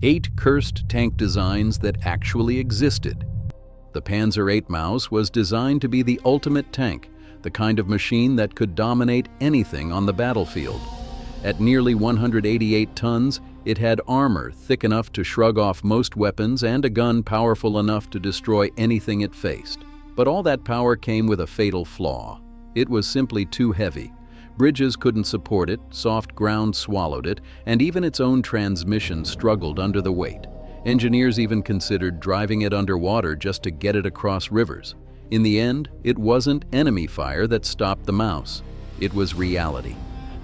8 cursed tank designs that actually existed. The Panzer VIII Maus was designed to be the ultimate tank, the kind of machine that could dominate anything on the battlefield. At nearly 188 tons, it had armor thick enough to shrug off most weapons and a gun powerful enough to destroy anything it faced. But all that power came with a fatal flaw. It was simply too heavy. Bridges couldn't support it, soft ground swallowed it, and even its own transmission struggled under the weight. Engineers even considered driving it underwater just to get it across rivers. In the end, it wasn't enemy fire that stopped the Maus. It was reality.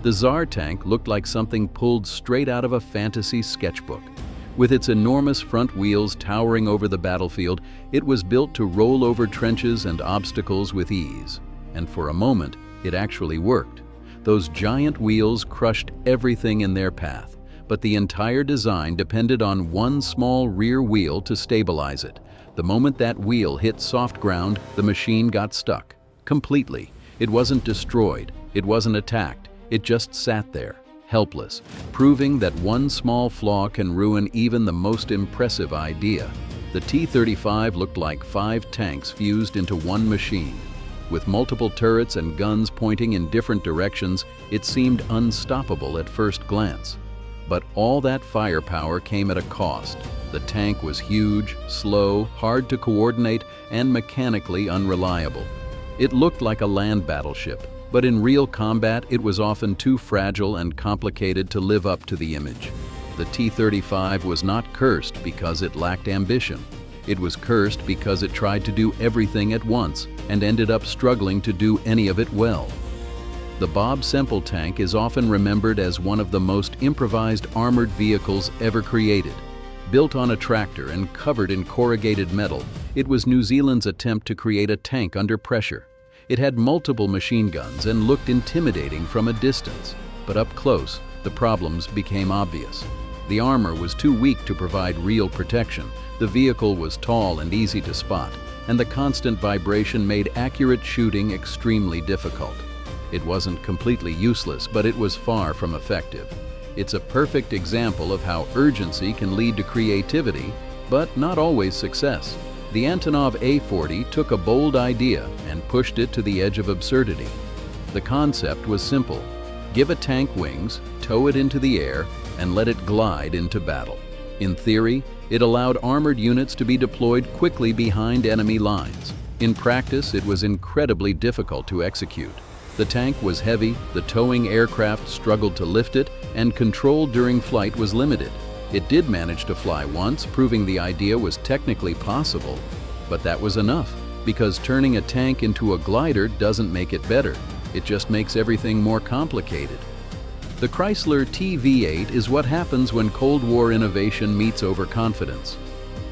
The Tsar tank looked like something pulled straight out of a fantasy sketchbook. With its enormous front wheels towering over the battlefield, it was built to roll over trenches and obstacles with ease. And for a moment, it actually worked. Those giant wheels crushed everything in their path, but the entire design depended on one small rear wheel to stabilize it. The moment that wheel hit soft ground, the machine got stuck. Completely. It wasn't destroyed. It wasn't attacked. It just sat there, helpless, proving that one small flaw can ruin even the most impressive idea. The T-35 looked like 5 tanks fused into one machine. With multiple turrets and guns pointing in different directions, it seemed unstoppable at first glance. But all that firepower came at a cost. The tank was huge, slow, hard to coordinate, and mechanically unreliable. It looked like a land battleship, but in real combat it was often too fragile and complicated to live up to the image. The T-35 was not cursed because it lacked ambition. It was cursed because it tried to do everything at once and ended up struggling to do any of it well. The Bob Semple tank is often remembered as one of the most improvised armored vehicles ever created. Built on a tractor and covered in corrugated metal, it was New Zealand's attempt to create a tank under pressure. It had multiple machine guns and looked intimidating from a distance, but up close, the problems became obvious. The armor was too weak to provide real protection, the vehicle was tall and easy to spot, and the constant vibration made accurate shooting extremely difficult. It wasn't completely useless, but it was far from effective. It's a perfect example of how urgency can lead to creativity, but not always success. The Antonov A-40 took a bold idea and pushed it to the edge of absurdity. The concept was simple. Give a tank wings, tow it into the air, and let it glide into battle. In theory, it allowed armored units to be deployed quickly behind enemy lines. In practice, it was incredibly difficult to execute. The tank was heavy, the towing aircraft struggled to lift it, and control during flight was limited. It did manage to fly once, proving the idea was technically possible. But that was enough, because turning a tank into a glider doesn't make it better. It just makes everything more complicated. The Chrysler TV-8 is what happens when Cold War innovation meets overconfidence.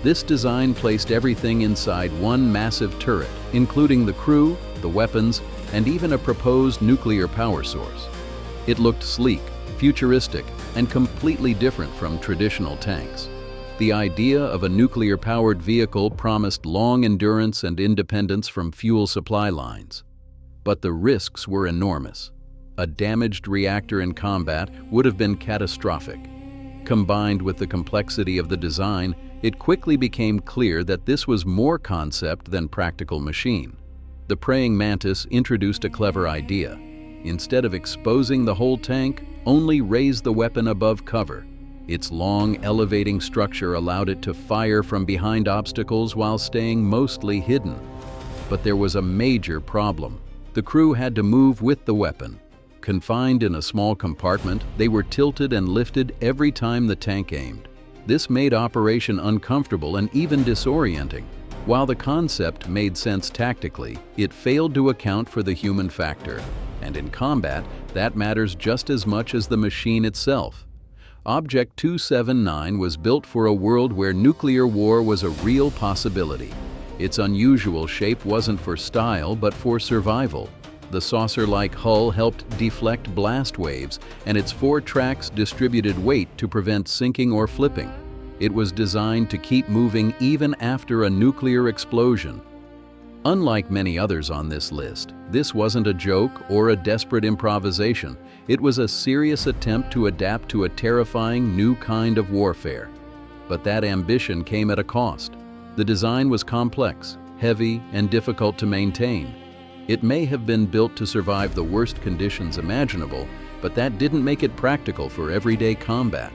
This design placed everything inside one massive turret, including the crew, the weapons, and even a proposed nuclear power source. It looked sleek, futuristic, and completely different from traditional tanks. The idea of a nuclear-powered vehicle promised long endurance and independence from fuel supply lines. But the risks were enormous. A damaged reactor in combat would have been catastrophic. Combined with the complexity of the design, it quickly became clear that this was more concept than practical machine. The Preying Mantis introduced a clever idea. Instead of exposing the whole tank, only raise the weapon above cover. Its long, elevating structure allowed it to fire from behind obstacles while staying mostly hidden. But there was a major problem. The crew had to move with the weapon. Confined in a small compartment, they were tilted and lifted every time the tank aimed. This made operation uncomfortable and even disorienting. While the concept made sense tactically, it failed to account for the human factor. And in combat, that matters just as much as the machine itself. Object 279 was built for a world where nuclear war was a real possibility. Its unusual shape wasn't for style, but for survival. The saucer-like hull helped deflect blast waves, and its 4 tracks distributed weight to prevent sinking or flipping. It was designed to keep moving even after a nuclear explosion. Unlike many others on this list, this wasn't a joke or a desperate improvisation. It was a serious attempt to adapt to a terrifying new kind of warfare. But that ambition came at a cost. The design was complex, heavy, and difficult to maintain. It may have been built to survive the worst conditions imaginable, but that didn't make it practical for everyday combat.